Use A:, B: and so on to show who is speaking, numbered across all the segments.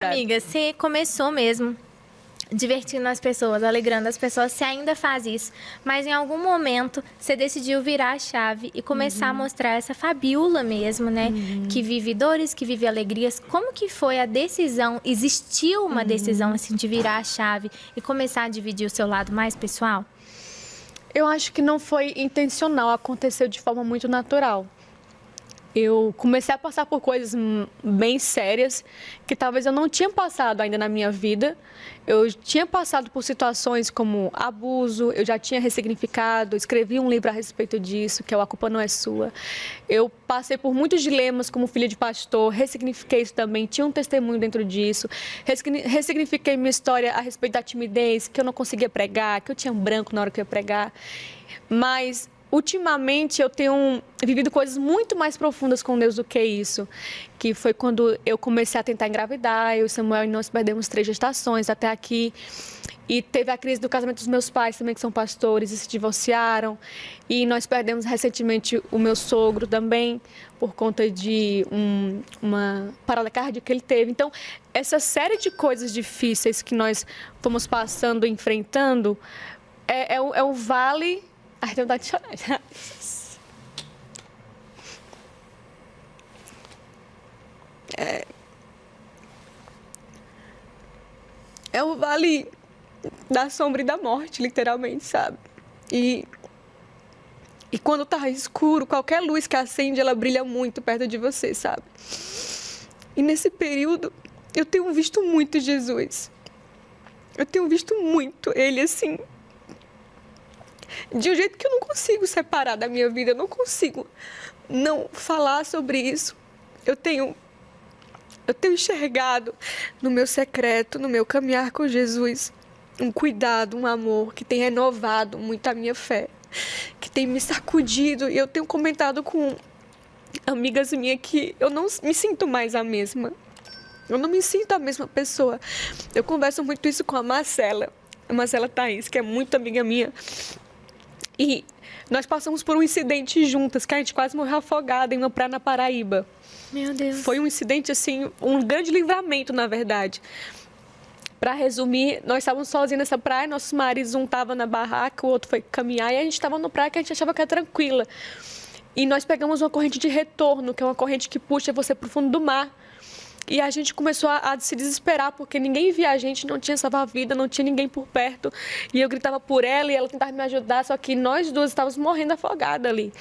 A: Amiga, você começou mesmo divertindo as pessoas, alegrando as pessoas, você ainda faz isso, mas em algum momento você decidiu virar a chave e começar a mostrar essa Fabiola mesmo, né? Que vive dores, que vive alegrias. Como que foi a decisão? Existiu uma decisão assim de virar a chave e começar a dividir o seu lado mais pessoal?
B: Eu acho que não foi intencional, aconteceu de forma muito natural. Eu comecei a passar por coisas bem sérias que talvez eu não tinha passado ainda na minha vida. Eu tinha passado por situações como abuso, eu já tinha ressignificado, escrevi um livro a respeito disso, que é o A Culpa Não É Sua. Eu passei por muitos dilemas como filha de pastor, ressignifiquei isso também, tinha um testemunho dentro disso. Ressignifiquei minha história a respeito da timidez, que eu não conseguia pregar, que eu tinha branco na hora que eu ia pregar. Mas ultimamente eu tenho vivido coisas muito mais profundas com Deus do que isso, que foi quando eu comecei a tentar engravidar, eu e Samuel, e nós perdemos 3 gestações até aqui, e teve a crise do casamento dos meus pais também, que são pastores, e se divorciaram, e nós perdemos recentemente o meu sogro também, por conta de uma parada cardíaca que ele teve. Então, essa série de coisas difíceis que nós fomos passando, enfrentando, é o vale... Ai, tenho vontade de chorar. É o vale da sombra e da morte, literalmente, sabe? E quando tá escuro, qualquer luz que acende, ela brilha muito perto de você, sabe? E nesse período, eu tenho visto muito Jesus. Eu tenho visto muito ele, assim, de um jeito que eu não consigo separar da minha vida, eu não consigo não falar sobre isso. Eu tenho enxergado no meu secreto, no meu caminhar com Jesus, um cuidado, um amor que tem renovado muito a minha fé, que tem me sacudido, e eu tenho comentado com amigas minhas que eu não me sinto mais a mesma. Eu não me sinto a mesma pessoa. Eu converso muito isso com a Marcela Thaís, que é muito amiga minha. E nós passamos por um incidente juntas, que a gente quase morreu afogada em uma praia na Paraíba.
A: Meu Deus.
B: Foi um incidente, assim, um grande livramento, na verdade. Para resumir, nós estávamos sozinhos nessa praia, nossos maridos, um estava na barraca, o outro foi caminhar, e a gente estava no praia que a gente achava que era tranquila. E nós pegamos uma corrente de retorno, que é uma corrente que puxa você para o fundo do mar. E a gente começou a se desesperar, porque ninguém via a gente, não tinha salva-vida, não tinha ninguém por perto. E eu gritava por ela e ela tentava me ajudar, só que nós duas estávamos morrendo afogadas ali.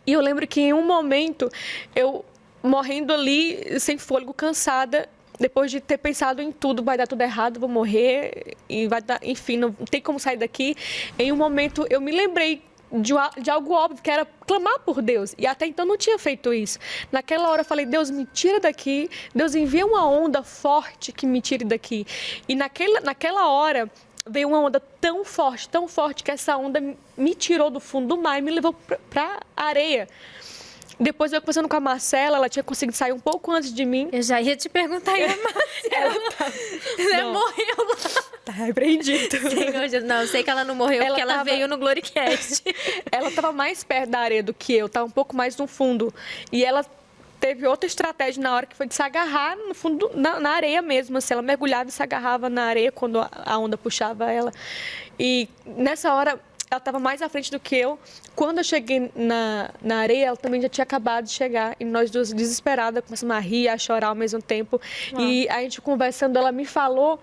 B: E eu lembro que em um momento, eu morrendo ali, sem fôlego, cansada, depois de ter pensado em tudo, vai dar tudo errado, vou morrer, e vai dar, enfim, não tem como sair daqui. Em um momento, eu me lembrei de algo óbvio, que era clamar por Deus. E até então não tinha feito isso. Naquela hora eu falei, Deus, me tira daqui. Deus, envia uma onda forte que me tire daqui. E naquela hora veio uma onda tão forte, que essa onda me tirou do fundo do mar e me levou para a areia. Depois eu conversando com a Marcela, ela tinha conseguido sair um pouco antes de mim.
A: Eu já ia te perguntar, e a Marcela? Você morreu lá.
B: Tá repreendido.
A: Senhor Jesus, não, eu sei que ela não morreu porque ela veio no Glorycast.
B: Ela estava mais perto da areia do que eu, estava um pouco mais no fundo. E ela teve outra estratégia na hora, que foi de se agarrar no fundo, na areia mesmo. Assim, ela mergulhava e se agarrava na areia quando a onda puxava ela. E nessa hora, ela estava mais à frente do que eu. Quando eu cheguei na areia, ela também já tinha acabado de chegar. E nós duas, desesperadas, começamos a rir, a chorar ao mesmo tempo. E a gente conversando, ela me falou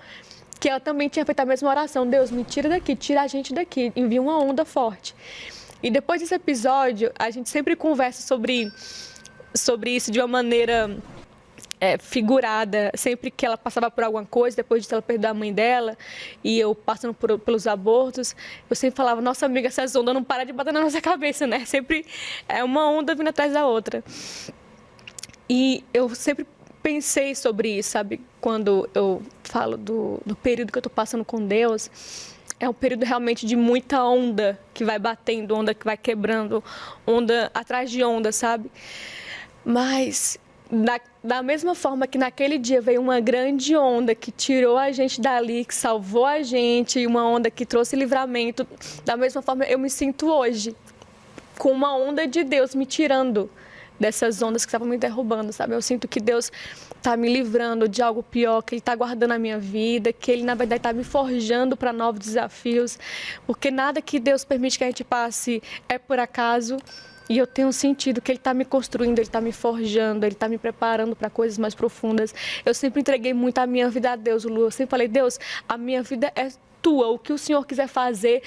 B: que ela também tinha feito a mesma oração. Deus, me tira daqui, tira a gente daqui, envia uma onda forte. E depois desse episódio, a gente sempre conversa sobre isso de uma maneira figurada. Sempre que ela passava por alguma coisa, depois de ela perder a mãe dela, e eu passando pelos abortos, eu sempre falava, nossa amiga, essas ondas não param de bater na nossa cabeça, né? Sempre é uma onda vindo atrás da outra. E eu sempre pensei sobre isso, sabe? Quando eu falo do período que eu estou passando com Deus, é um período realmente de muita onda que vai batendo, onda que vai quebrando, onda atrás de onda, sabe? Mas da mesma forma que naquele dia veio uma grande onda que tirou a gente dali, que salvou a gente, uma onda que trouxe livramento, da mesma forma eu me sinto hoje, com uma onda de Deus me tirando dessas ondas que estavam me derrubando, sabe? Eu sinto que Deus está está me livrando de algo pior, que Ele está guardando a minha vida, que Ele, na verdade, está me forjando para novos desafios, porque nada que Deus permite que a gente passe é por acaso. E eu tenho sentido que Ele está me construindo, Ele está me forjando, Ele está me preparando para coisas mais profundas. Eu sempre entreguei muito a minha vida a Deus, Lu. Eu sempre falei, Deus, a minha vida é tua, o que o Senhor quiser fazer,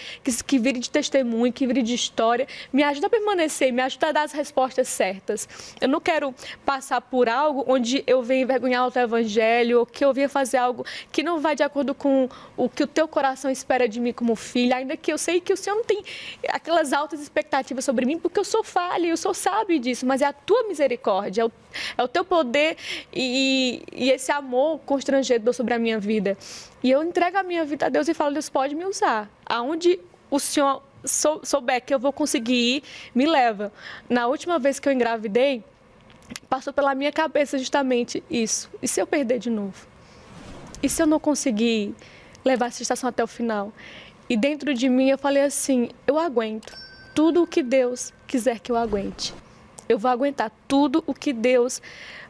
B: que vire de testemunho, que vire de história, me ajuda a permanecer, me ajuda a dar as respostas certas. Eu não quero passar por algo onde eu venha envergonhar o teu evangelho, ou que eu venha fazer algo que não vai de acordo com o que o teu coração espera de mim como filha, ainda que eu sei que o Senhor não tem aquelas altas expectativas sobre mim, porque eu sou falha, eu sou sábio disso, mas é a tua misericórdia, é o teu poder e esse amor constrangedor sobre a minha vida. E eu entrego a minha vida a Deus e falo, Deus pode me usar. Aonde o Senhor souber que eu vou conseguir ir, me leva. Na última vez que eu engravidei, passou pela minha cabeça justamente isso. E se eu perder de novo? E se eu não conseguir levar essa gestação até o final? E dentro de mim eu falei assim, eu aguento tudo o que Deus quiser que eu aguente. Eu vou aguentar tudo o que Deus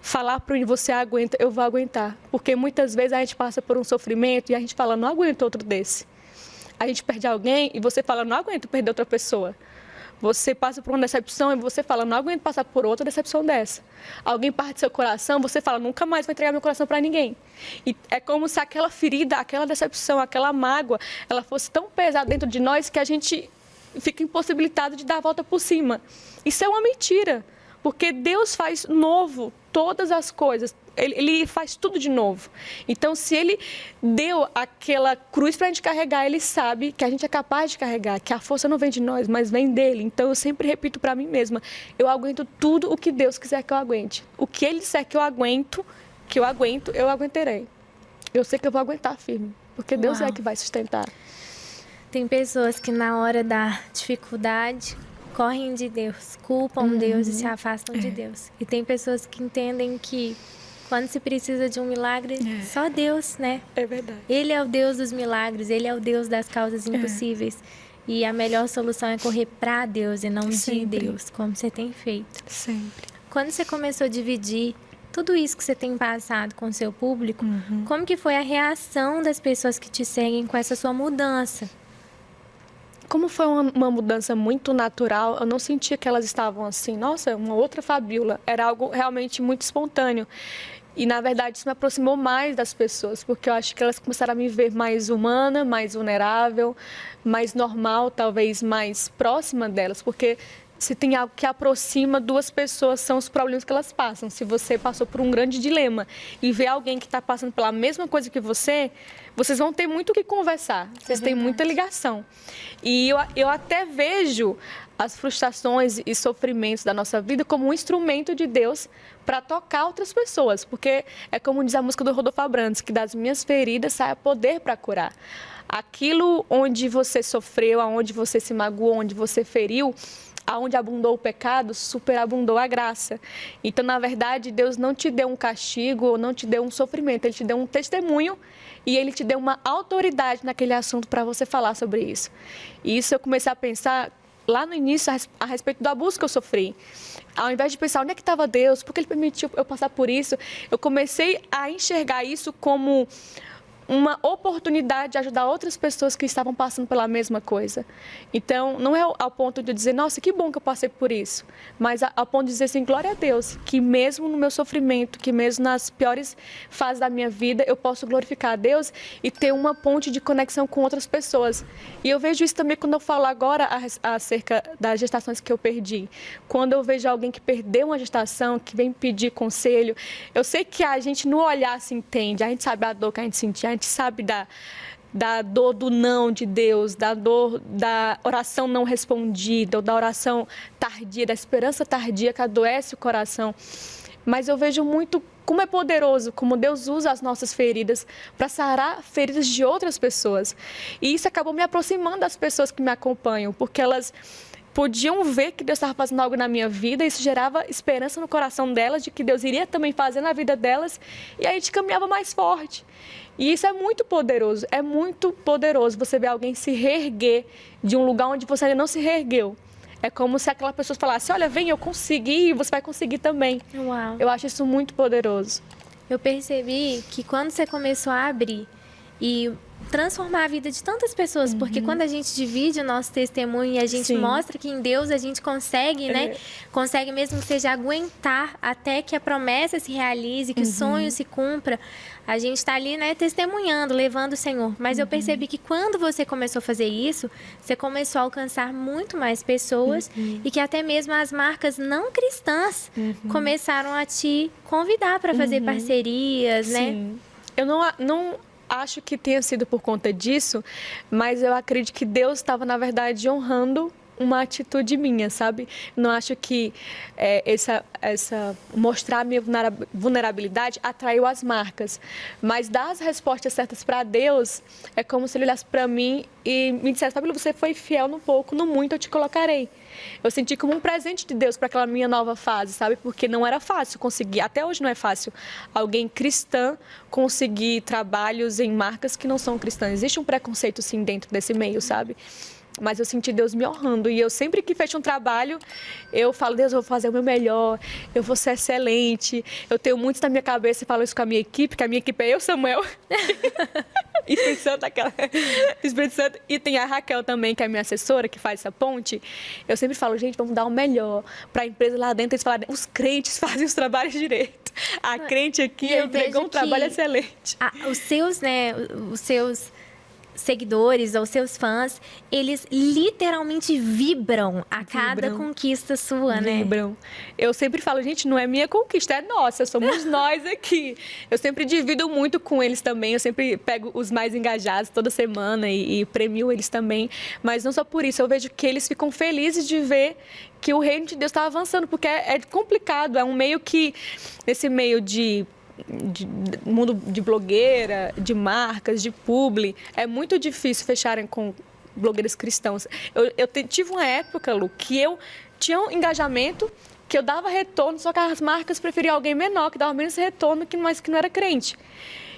B: falar para mim, você aguenta, eu vou aguentar. Porque muitas vezes a gente passa por um sofrimento e a gente fala, não aguento outro desse. A gente perde alguém e você fala, não aguento perder outra pessoa. Você passa por uma decepção e você fala, não aguento passar por outra decepção dessa. Alguém parte do seu coração, você fala, nunca mais vou entregar meu coração para ninguém. E é como se aquela ferida, aquela decepção, aquela mágoa, ela fosse tão pesada dentro de nós que a gente fica impossibilitado de dar a volta por cima. Isso é uma mentira, porque Deus faz novo todas as coisas, Ele faz tudo de novo. Então, se Ele deu aquela cruz para a gente carregar, Ele sabe que a gente é capaz de carregar, que a força não vem de nós, mas vem dEle. Então, eu sempre repito para mim mesma, eu aguento tudo o que Deus quiser que eu aguente. O que Ele disser que eu aguento, eu aguentarei. Eu sei que eu vou aguentar firme, porque Deus é que vai sustentar.
A: Tem pessoas que na hora da dificuldade correm de Deus, culpam Deus e se afastam de Deus. E tem pessoas que entendem que quando se precisa de um milagre, só Deus, né?
B: É verdade.
A: Ele é o Deus dos milagres, Ele é o Deus das causas impossíveis. E a melhor solução é correr para Deus e não de Deus, como você tem feito.
B: Sempre.
A: Quando você começou a dividir tudo isso que você tem passado com o seu público, como que foi a reação das pessoas que te seguem com essa sua mudança?
B: Como foi uma mudança muito natural, eu não sentia que elas estavam assim, nossa, uma outra Fabíola. Era algo realmente muito espontâneo. E, na verdade, isso me aproximou mais das pessoas, porque eu acho que elas começaram a me ver mais humana, mais vulnerável, mais normal, talvez mais próxima delas, porque se tem algo que aproxima duas pessoas, são os problemas que elas passam. Se você passou por um grande dilema e vê alguém que está passando pela mesma coisa que você, vocês vão ter muito o que conversar. Vocês têm muita ligação. E eu até vejo as frustrações e sofrimentos da nossa vida como um instrumento de Deus para tocar outras pessoas. Porque é como diz a música do Rodolfo Abrantes, que das minhas feridas sai poder para curar. Aquilo onde você sofreu, aonde você se magoou, onde você feriu, aonde abundou o pecado, superabundou a graça. Então, na verdade, Deus não te deu um castigo ou não te deu um sofrimento, Ele te deu um testemunho e Ele te deu uma autoridade naquele assunto para você falar sobre isso. E isso eu comecei a pensar lá no início a respeito do abuso que eu sofri. Ao invés de pensar onde é que estava Deus, por que Ele permitiu eu passar por isso, eu comecei a enxergar isso como uma oportunidade de ajudar outras pessoas que estavam passando pela mesma coisa. Então, não é ao ponto de dizer, nossa, que bom que eu passei por isso, mas ao ponto de dizer assim, glória a Deus, que mesmo no meu sofrimento, que mesmo nas piores fases da minha vida, eu posso glorificar a Deus e ter uma ponte de conexão com outras pessoas. E eu vejo isso também quando eu falo agora acerca das gestações que eu perdi. Quando eu vejo alguém que perdeu uma gestação, que vem pedir conselho, eu sei que a gente no olhar se entende, a gente sabe a dor que a gente sentia, a gente sabe da dor do não de Deus, da dor da oração não respondida, ou da oração tardia, da esperança tardia que adoece o coração. Mas eu vejo muito como é poderoso, como Deus usa as nossas feridas para sarar feridas de outras pessoas. E isso acabou me aproximando das pessoas que me acompanham, porque elas podiam ver que Deus estava fazendo algo na minha vida, e isso gerava esperança no coração delas, de que Deus iria também fazer na vida delas, e aí a gente caminhava mais forte. E isso é muito poderoso você ver alguém se reerguer de um lugar onde você ainda não se reergueu. É como se aquela pessoa falasse, olha, vem, eu consegui, e você vai conseguir também.
A: Uau.
B: Eu acho isso muito poderoso.
A: Eu percebi que quando você começou a abrir e transformar a vida de tantas pessoas, porque quando a gente divide o nosso testemunho e a gente
B: Sim.
A: mostra que em Deus a gente consegue, né? Consegue mesmo que seja aguentar até que a promessa se realize, que o sonho se cumpra. A gente está ali, né, testemunhando, levando o Senhor. Mas eu percebi que quando você começou a fazer isso, você começou a alcançar muito mais pessoas e que até mesmo as marcas não cristãs começaram a te convidar para fazer parcerias, né?
B: Sim. Eu não acho que tenha sido por conta disso, mas eu acredito que Deus estava, na verdade, honrando uma atitude minha, sabe? Não acho que mostrar a minha vulnerabilidade atraiu as marcas, mas dar as respostas certas para Deus é como se ele olhasse para mim e me dissesse: Fabíola, você foi fiel no pouco, no muito eu te colocarei. Eu senti como um presente de Deus para aquela minha nova fase, sabe? Porque não era fácil conseguir, até hoje não é fácil, alguém cristã conseguir trabalhos em marcas que não são cristãs. Existe um preconceito, sim, dentro desse meio, sabe? Mas eu senti Deus me honrando. E eu sempre que fecho um trabalho, eu falo: Deus, eu vou fazer o meu melhor, eu vou ser excelente. Eu tenho muitos na minha cabeça e falo isso com a minha equipe, que a minha equipe é eu, Samuel, Espírito Santo, e tem a Raquel também, que é a minha assessora, que faz essa ponte. Eu sempre falo: gente, vamos dar o melhor para a empresa lá dentro. Eles falarem: os crentes fazem os trabalhos direito. A crente aqui entregou um trabalho excelente.
A: Os seus seguidores ou seus fãs, eles literalmente vibram a cada conquista sua, né?
B: Vibram. Eu sempre falo: gente, não é minha conquista, é nossa, somos nós aqui. Eu sempre divido muito com eles também, eu sempre pego os mais engajados toda semana e premio eles também, mas não só por isso, eu vejo que eles ficam felizes de ver que o reino de Deus está avançando, porque é complicado, é um meio que, esse meio de mundo de blogueira, de marcas, de publi, é muito difícil fecharem com blogueiros cristãos. Eu tive uma época, Lu, que eu tinha um engajamento, que eu dava retorno, só que as marcas preferiam alguém menor, que dava menos retorno, mas que não era crente.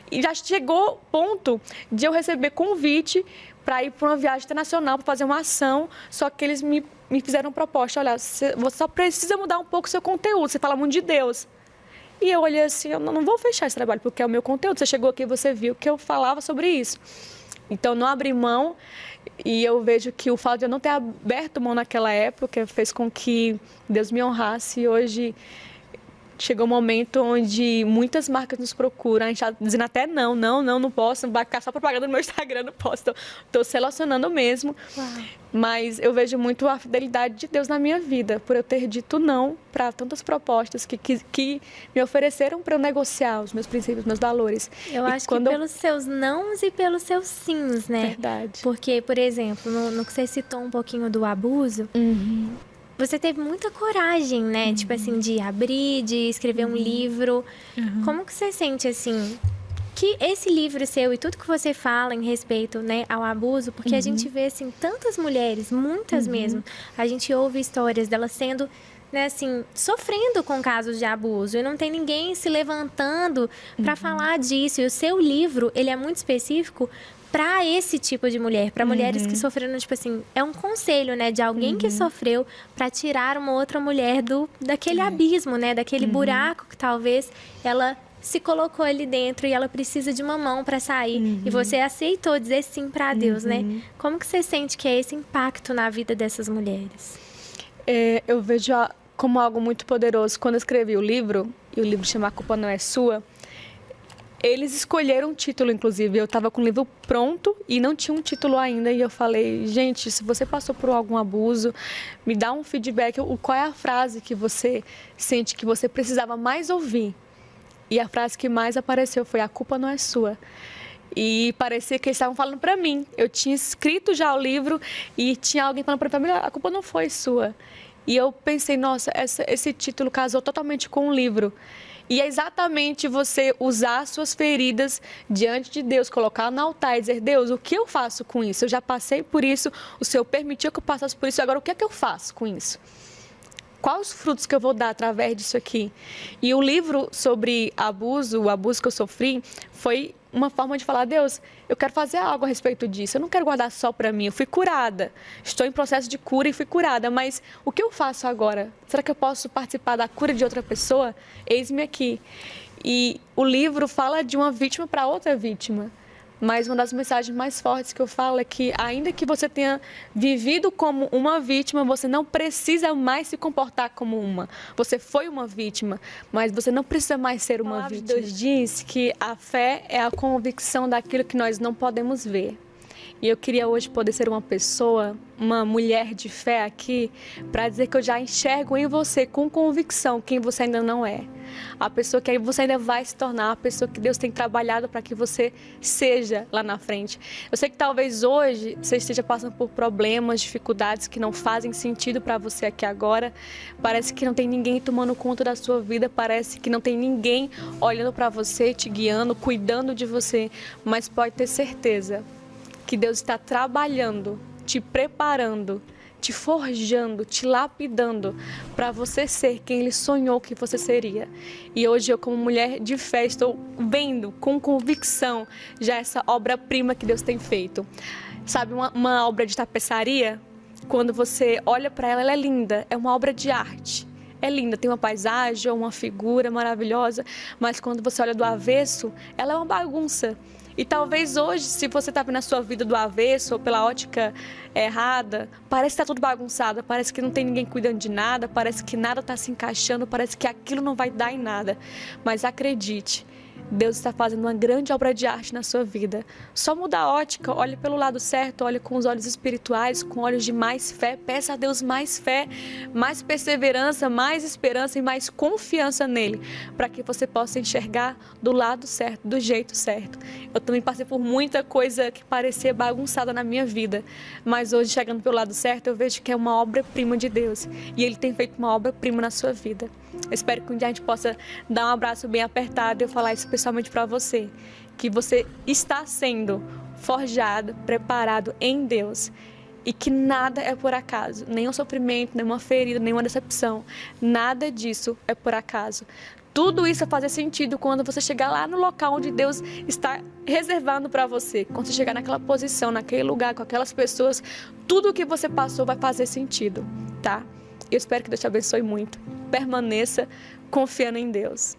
B: E já chegou o ponto de eu receber convite para ir para uma viagem internacional, para fazer uma ação, só que eles me fizeram uma proposta: olha, você só precisa mudar um pouco o seu conteúdo, você fala muito de Deus. E eu olhei assim: eu não vou fechar esse trabalho, porque é o meu conteúdo. Você chegou aqui e você viu que eu falava sobre isso. Então, não abri mão, e eu vejo que o fato de eu não ter aberto mão naquela época fez com que Deus me honrasse. E hoje chegou um momento onde muitas marcas nos procuram, a gente está dizendo até não posso, não vai ficar só propaganda no meu Instagram, não posso, estou se relacionando mesmo.
A: Uau.
B: Mas eu vejo muito a fidelidade de Deus na minha vida, por eu ter dito não para tantas propostas que me ofereceram para eu negociar os meus princípios, meus valores.
A: Eu acho que pelos seus nãos e pelos seus sims, né?
B: Verdade.
A: Porque, por exemplo, no que você citou um pouquinho do abuso, você teve muita coragem, né? Tipo assim, de abrir, de escrever um livro. Como que você sente, assim, que esse livro seu e tudo que você fala em respeito, né, ao abuso, porque a gente vê, assim, tantas mulheres, muitas mesmo, a gente ouve histórias delas sendo, né, assim, sofrendo com casos de abuso e não tem ninguém se levantando para falar disso. E o seu livro, ele é muito específico para esse tipo de mulher, para mulheres que sofreram, tipo assim, é um conselho, né, de alguém que sofreu para tirar uma outra mulher daquele abismo, né, daquele buraco que talvez ela se colocou ali dentro e ela precisa de uma mão para sair. E você aceitou dizer sim para Deus, né? Como que você sente que é esse impacto na vida dessas mulheres?
B: Eu vejo como algo muito poderoso. Quando eu escrevi o livro, e o livro chama A Culpa Não É Sua, eles escolheram um título, inclusive. Eu estava com o livro pronto e não tinha um título ainda. E eu falei: gente, se você passou por algum abuso, me dá um feedback. Qual é a frase que você sente que você precisava mais ouvir? E a frase que mais apareceu foi: a culpa não é sua. E parecia que eles estavam falando para mim. Eu tinha escrito já o livro e tinha alguém falando para mim: a culpa não foi sua. E eu pensei: nossa, esse título casou totalmente com o livro. E é exatamente você usar suas feridas diante de Deus, colocar no altar e dizer: Deus, o que eu faço com isso? Eu já passei por isso, o Senhor permitiu que eu passasse por isso, agora o que é que eu faço com isso? Quais os frutos que eu vou dar através disso aqui? E o livro sobre abuso, o abuso que eu sofri, foi uma forma de falar: Deus, eu quero fazer algo a respeito disso. Eu não quero guardar só para mim. Eu fui curada. Estou em processo de cura e fui curada. Mas o que eu faço agora? Será que eu posso participar da cura de outra pessoa? Eis-me aqui. E o livro fala de uma vítima para outra vítima. Mas uma das mensagens mais fortes que eu falo é que, ainda que você tenha vivido como uma vítima, você não precisa mais se comportar como uma. Você foi uma vítima, mas você não precisa mais ser uma vítima. Deus diz que a fé é a convicção daquilo que nós não podemos ver. E eu queria hoje poder ser uma pessoa, uma mulher de fé aqui, para dizer que eu já enxergo em você com convicção quem você ainda não é. A pessoa que você ainda vai se tornar, a pessoa que Deus tem trabalhado para que você seja lá na frente. Eu sei que talvez hoje você esteja passando por problemas, dificuldades que não fazem sentido para você aqui agora. Parece que não tem ninguém tomando conta da sua vida, parece que não tem ninguém olhando para você, te guiando, cuidando de você. Mas pode ter certeza que Deus está trabalhando, te preparando, te forjando, te lapidando para você ser quem Ele sonhou que você seria. E hoje eu, como mulher de fé, estou vendo com convicção já essa obra-prima que Deus tem feito. Sabe, uma obra de tapeçaria, quando você olha para ela, ela é linda, é uma obra de arte. É linda, tem uma paisagem, uma figura maravilhosa, mas quando você olha do avesso, ela é uma bagunça. E talvez hoje, se você está vendo a sua vida do avesso ou pela ótica errada, parece que está tudo bagunçado, parece que não tem ninguém cuidando de nada, parece que nada está se encaixando, parece que aquilo não vai dar em nada. Mas acredite, Deus está fazendo uma grande obra de arte na sua vida. Só muda a ótica, olhe pelo lado certo, olhe com os olhos espirituais, com olhos de mais fé. Peça a Deus mais fé, mais perseverança, mais esperança e mais confiança nele, para que você possa enxergar do lado certo, do jeito certo. Eu também passei por muita coisa que parecia bagunçada na minha vida, mas hoje, chegando pelo lado certo, eu vejo que é uma obra-prima de Deus, e Ele tem feito uma obra-prima na sua vida. Eu espero que um dia a gente possa dar um abraço bem apertado e eu falar isso pessoalmente para você, que você está sendo forjado, preparado em Deus, e que nada é por acaso, nenhum sofrimento, nenhuma ferida, nenhuma decepção, nada disso é por acaso. Tudo isso vai fazer sentido quando você chegar lá no local onde Deus está reservando para você. Quando você chegar naquela posição, naquele lugar, com aquelas pessoas, tudo o que você passou vai fazer sentido, tá? Eu espero que Deus te abençoe muito. Permaneça confiando em Deus.